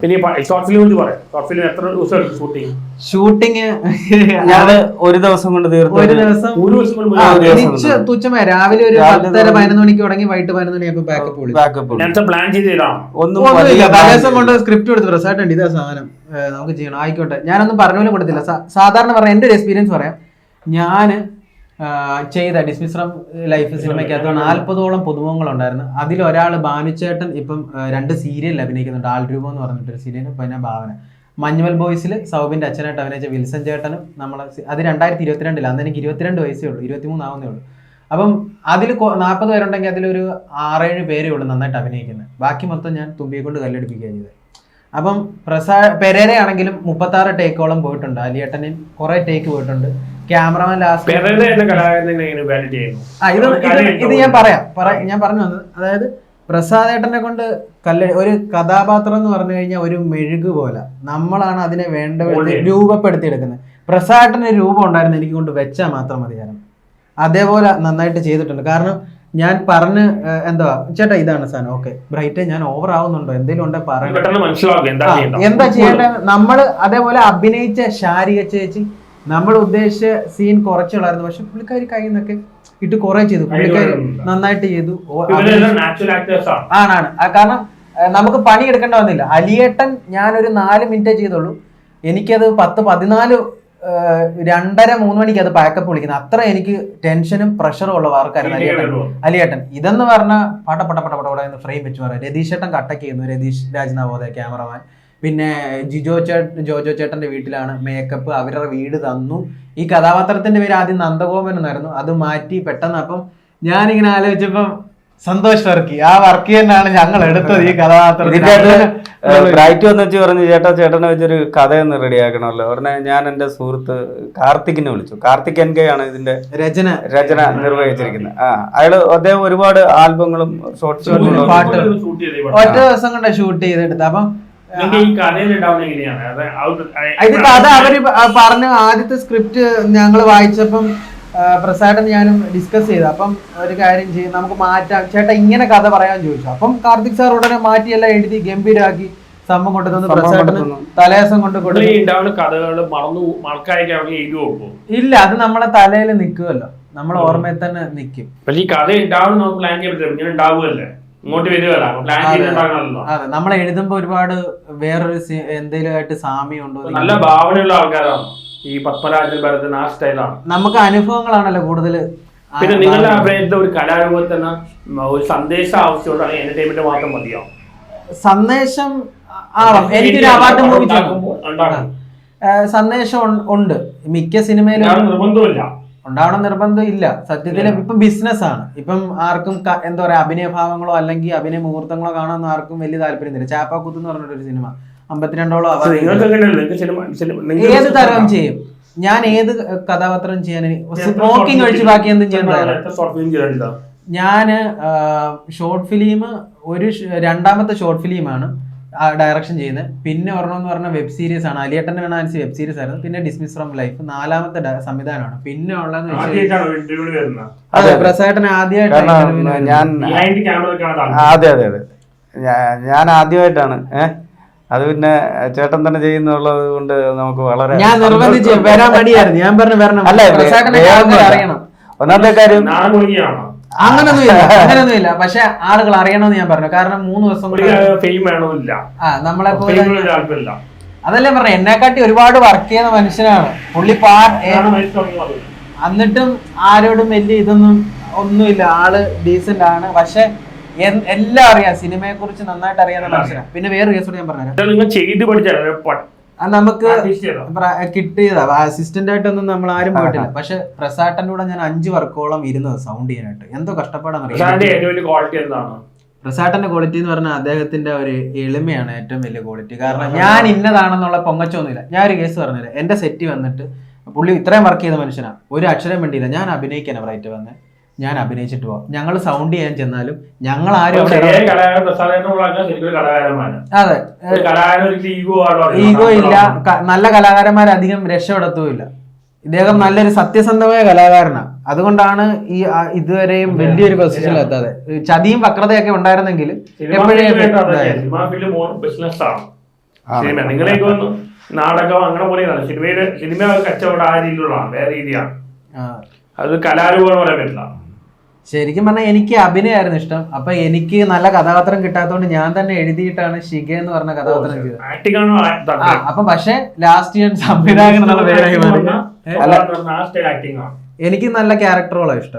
പിന്നെ short film പറയാം. Short film എത്ര ദിവസം ഷൂട്ടിങ്? ഷൂട്ടിങ് ഞാന് ഒരു ദിവസം കൊണ്ട് തീർത്തു. ഒരു ദിവസം തുച്ഛമായ രാവിലെ ഒരു 10:30-11 മണിക്ക് തുടങ്ങി വൈകിട്ട് 11 മണിയാകുമ്പോൾ ബാക്കപ്പ് പ്ലാൻ ചെയ്താണ്. ഒന്നുമില്ല. തലേദിവസം കൊണ്ട് സ്ക്രിപ്റ്റ് കൊടുത്ത് പ്രസാദ് ഇതാ സാധനം നമുക്ക് ചെയ്യണം, ആയിക്കോട്ടെ. ഞാനൊന്നും പറഞ്ഞ കൊടുത്തില്ല. സാധാരണ പറയാം, എന്റെ ഒരു എക്സ്പീരിയൻസ് പറയാം. ഞാന് ചെയ്ത ഡിസ്മിസ്രം ലൈഫ് സിനിമയ്ക്കകത്ത് 40ഓളം പുതുമുഖങ്ങളുണ്ടായിരുന്നു. അതിലൊരാൾ ഭാനുചേട്ടൻ ഇപ്പം 2 സീരിയലിൽ അഭിനയിക്കുന്നുണ്ട്. ആൾരൂപം എന്ന് പറഞ്ഞിട്ടൊരു സീരിയൽ. പിന്നെ ഭാവന മഞ്ഞുമൽ ബോയ്സിൽ സൗബിന്റെ അച്ഛനായിട്ട് അഭിനയിച്ച വിൽസൺ ചേട്ടനും നമ്മളെ അത് 2022 അന്ന് എനിക്ക് 22 വയസ്സേ ഉള്ളൂ, 23 ആവുന്നേ ഉള്ളൂ. അപ്പം അതിൽ 40 പേരുണ്ടെങ്കിൽ അതിലൊരു 6-7 പേരേ ഉള്ളൂ നന്നായിട്ട് അഭിനയിക്കുന്നത്. ബാക്കി മൊത്തം ഞാൻ തുമ്പിയെ കൊണ്ട് കല്ലെടുപ്പിക്കുകയാണ് ചെയ്തത്. അപ്പം പെരേര ആണെങ്കിലും 36 ടേക്കോളം പോയിട്ടുണ്ട്. അലിയേട്ടനും കുറെ ടേക്ക് പോയിട്ടുണ്ട്. ക്യാമറമാൻ ലാസ്റ്റ് ഇത് ഞാൻ പറഞ്ഞു വന്നത്, അതായത് പ്രസാദേട്ടനെ കൊണ്ട് ഒരു കഥാപാത്രം എന്ന് പറഞ്ഞു കഴിഞ്ഞാൽ ഒരു മെഴുകു പോലെ നമ്മളാണ് അതിനെ വേണ്ട രൂപപ്പെടുത്തിയെടുക്കുന്നത്. പ്രസാദേട്ടന് രൂപം ഉണ്ടായിരുന്നു, എനിക്ക് കൊണ്ട് വെച്ചാൽ മാത്രം മതിയായിരുന്നു. അതേപോലെ നന്നായിട്ട് ചെയ്തിട്ടുണ്ട്. കാരണം ഞാൻ പറഞ്ഞ് എന്താ ചേട്ടാ ഇതാണ് സാധനം, ഓക്കെ ബ്രൈറ്റ് ഞാൻ ഓവർ ആവുന്നുണ്ടോ, എന്തെങ്കിലും ഉണ്ടെ പറയാം, എന്താ ചെയ്യേണ്ടത്. നമ്മള് അതേപോലെ അഭിനയിച്ച ശാരിക ചേച്ചി നമ്മൾ ഉദ്ദേശിച്ച സീൻ കുറച്ചുള്ളായിരുന്നു, പക്ഷെ പുള്ളിക്കാരി കയ്യിൽ നിന്നൊക്കെ ഇട്ട് കുറെ ചെയ്തു. പുള്ളിക്കാരി നന്നായിട്ട് ചെയ്തു. ആണ് കാരണം നമുക്ക് പണി എടുക്കേണ്ട വന്നില്ല. അലിയേട്ടൻ ഞാനൊരു 4 മിനിറ്റേ ചെയ്തുള്ളൂ. എനിക്കത് 10-14 2:30-3 മണിക്ക് അത് പാക്കപ്പ് വിളിക്കുന്നത്. അത്ര എനിക്ക് ടെൻഷനും പ്രഷറും ഉള്ള വർക്കായിരുന്നു അലിയേട്ടൻ. ഇതെന്ന് പറഞ്ഞാൽ പട ഫ്രെയിം വെച്ച് പറയാം. രതീഷേട്ടൻ കട്ടക്ക് ചെയ്യുന്നു, രതീഷ് രാജ് നവോദയ ക്യാമറമാൻ. പിന്നെ ജോജോ ചേട്ടന്റെ വീട്ടിലാണ് മേക്കപ്പ്, അവരുടെ വീട് തന്നു. ഈ കഥാപാത്രത്തിന്റെ പേര് ആദ്യം നന്ദഗോപൻ എന്നായിരുന്നു, അത് മാറ്റി പെട്ടെന്ന്. അപ്പം ഞാനിങ്ങനെ ആലോചിച്ചപ്പം സന്തോഷ് വർക്കി, ആ വർക്കി തന്നെയാണ് ഞങ്ങൾ എടുത്തത് ഈ കഥാപാത്രത്തിന്. ബ്രൈറ്റ് വന്ന് വെച്ച് പറഞ്ഞു ചേട്ടനെ വെച്ചൊരു കഥയൊന്ന് റെഡിയാക്കണമല്ലോ. ഉടനെ ഞാൻ എന്റെ സുഹൃത്ത് കാർത്തിക്കിനെ വിളിച്ചു. കാർത്തിക് NK ആണ് ഇതിന്റെ രചന നിർവഹിച്ചിരിക്കുന്നത്. അദ്ദേഹം ഒരുപാട് ആൽബങ്ങളും ഷോർട്സ് ഒറ്റ ദിവസം കൊണ്ട് ഷൂട്ട് ചെയ്തെടുത്ത്. അപ്പം ഇത് കഥ അവര് പറഞ്ഞ ആദ്യത്തെ സ്ക്രിപ്റ്റ് ഞങ്ങൾ വായിച്ചപ്പം പ്രസാദൻ ഞാനും ഡിസ്കസ് ചെയ്തു. അപ്പം ഒരു കാര്യം ചെയ്യും, നമുക്ക് മാറ്റാം ചേട്ടാ, ഇങ്ങനെ കഥ പറയാൻ ചോദിച്ചു. അപ്പം കാർത്തിക് സാർ ഉടനെ മാറ്റിയെല്ലാം എഴുതി ഗംഭീരാക്കി സംഭവം കൊണ്ടുതന്നു. പ്രസാദന് തലേദിവസം കൊണ്ട് ഇല്ല, അത് നമ്മളെ തലയിൽ നിൽക്കുമല്ലോ, നമ്മളെ ഓർമ്മയിൽ തന്നെ നിൽക്കും. അതെ, നമ്മൾ എഴുതുമ്പോ ഒരുപാട് വേറൊരു എന്തെങ്കിലും ആയിട്ട് സാമ്യം ഉണ്ടോ, നല്ല ഭാവനയുള്ള ആൾക്കാരാണ് ഈ പത്മരാജൻ ഭരതൻ, ആ സ്റ്റൈലാണ്. നമുക്ക് അനുഭവങ്ങളാണല്ലോ കൂടുതല്. പിന്നെ നിങ്ങളുടെ അഭിനയത്തിൽ ഒരു കലാരൂപത്തിന് ഒരു സന്ദേശം ആവശ്യമുണ്ടാണ്, എന്റർടൈൻമെന്റ് മാത്രം മതിയോ? സന്ദേശം ആവാം. എനിക്കൊരു അവാർഡ് മൂവി സന്ദേശം ഉണ്ട് മിക്ക സിനിമയിലും. നിർബന്ധമില്ല, ഉണ്ടാവണം നിർബന്ധം ഇല്ല. സത്യത്തില് ഇപ്പം ബിസിനസ് ആണ്. ഇപ്പം ആർക്കും എന്താ പറയാ അഭിനയഭാവങ്ങളോ അല്ലെങ്കിൽ അഭിനയ മുഹൂർത്തങ്ങളോ കാണാൻ ആർക്കും വലിയ താല്പര്യമില്ല. ചാപ്പാക്കുത്ത് എന്ന് പറഞ്ഞൊരു സിനിമ 52ഓളം ഏത് തരം ചെയ്യും. ഞാൻ ഏത് കഥാപാത്രം ചെയ്യാൻ സ്മോക്കിംഗ് ഒഴിച്ച് ബാക്കി എന്തും ചെയ്യാൻ. ഞാന് ഷോർട്ട് ഫിലിം രണ്ടാമത്തെ ഷോർട്ട് ഫിലിമാണ് ഡയറക്ഷൻ ചെയ്യുന്നത്. പിന്നെ ഒരെണ്ണം പറഞ്ഞ വെബ് സീരീസ് ആണ്. അലിയേട്ടന്റെ വേണാൻസി വെബ് സീരീസ് ആയിരുന്നു. പിന്നെ ഡിസ്മിസ് ഫ്രം ലൈഫ് 4ാമത്തെ സംവിധാനമാണ്. പിന്നെ ഉള്ളതെന്ന് വെച്ചാൽ അതെ പ്രസാദൻ ആദ്യമായിട്ട് ഞാൻ ആദ്യമായിട്ടാണ് അത് പിന്നെ ചേട്ടൻ തന്നെ ചെയ്യുന്നുള്ളത് കൊണ്ട് നമുക്ക് വളരെ ഞാൻ നിർബന്ധിച്ച് വരാൻ മടിയായിരുന്നു. ഞാൻ പറഞ്ഞു വരണം. അറിയണം. ഒന്നാമത്തെ കാര്യം അങ്ങനൊന്നുമില്ല. പക്ഷെ ആളുകൾ അറിയണമെന്ന് ഞാൻ പറഞ്ഞു. കാരണം 3 ദിവസം നമ്മളെ അതല്ലേ പറഞ്ഞ എന്നെക്കാട്ടി ഒരുപാട് വർക്ക് ചെയ്യുന്ന മനുഷ്യനാണ് പുള്ളി. എന്നിട്ടും ആരോടും വലിയ ഇതൊന്നും ഒന്നുമില്ല. ആള് ഡീസന്റ് ആണ്. പക്ഷെ എല്ലാം അറിയാം, സിനിമയെ കുറിച്ച് നന്നായിട്ട് അറിയാവുന്ന മനുഷ്യനാണ്. പിന്നെ വേറെ കേസോട് ഞാൻ പറഞ്ഞു, നമുക്ക് കിട്ടിയതാ. അസിസ്റ്റന്റ് ആയിട്ടൊന്നും നമ്മൾ ആരും പോയിട്ടില്ല. പക്ഷെ പ്രസാദന്റെ കൂടെ ഞാൻ 5 വർക്കോളം ഇരുന്നത് സൗണ്ട് ചെയ്യാനായിട്ട്. എന്തോ കഷ്ടപ്പാടാന്ന് അറിയാം. പ്രസാദന്റെ ക്വാളിറ്റി എന്ന് പറഞ്ഞാൽ അദ്ദേഹത്തിന്റെ ഒരു എളിമയാണ് ഏറ്റവും വലിയ ക്വാളിറ്റി. കാരണം ഞാൻ ഇന്നതാണെന്നുള്ള പൊങ്ങച്ചൊന്നുമില്ല. ഞാൻ ഒരു കേസ് പറഞ്ഞില്ല. എന്റെ സെറ്റ് വന്നിട്ട് പുള്ളി ഇത്രയും വർക്ക് ചെയ്ത മനുഷ്യനാണ്, ഒരു അക്ഷരം വേണ്ടിയില്ല. ഞാൻ അഭിനയിക്കാനാ ബ്രൈറ്റ് വന്ന് ഞാൻ അഭിനയിച്ചിട്ട് പോവാം. ഞങ്ങൾ സൗണ്ട് ചെയ്യാൻ ചെന്നാലും ഞങ്ങൾ ആരും അതെ ഈഗോ ഇല്ല. നല്ല കലാകാരന്മാരധികം രക്ഷപ്പെടത്തുമില്ല. ഇദ്ദേഹം നല്ലൊരു സത്യസന്ധമായ കലാകാരനാണ്. അതുകൊണ്ടാണ് ഈ ഇതുവരെയും വലിയൊരു പൊസിഷനിൽ എത്താതെ. ചതിയും വക്രതയൊക്കെ ഉണ്ടായിരുന്നെങ്കിൽ എപ്പോഴും സിനിമ നിങ്ങളേക്ക് വന്നു നാടകം അങ്ങനെ പോലെയാണ് സിനിമ കച്ചവടം ആ രീതിയിലുള്ളതാണ്, വേറെ രീതിയാണ്. അത് കലാരൂപം പോലെ പറ്റില്ല. ശരിക്കും പറഞ്ഞാൽ എനിക്ക് അഭിനയമായിരുന്നു ഇഷ്ടം. അപ്പൊ എനിക്ക് നല്ല കഥാപാത്രം കിട്ടാത്തതുകൊണ്ട് ഞാൻ തന്നെ എഴുതിയിട്ടാണ് ശിഖ എന്ന് പറഞ്ഞ കഥാപാത്രം ചെയ്തത്. ആക്ടിംഗ് ആണോ? അപ്പൊ പക്ഷെ ലാസ്റ്റ് ഞാൻ സംവിധായകൻ എന്നുള്ള പേരായി മാറി. ആക്ടിംഗ് ആണ്. എനിക്ക് നല്ല ക്യാരക്ടറുകളാണ് ഇഷ്ടം.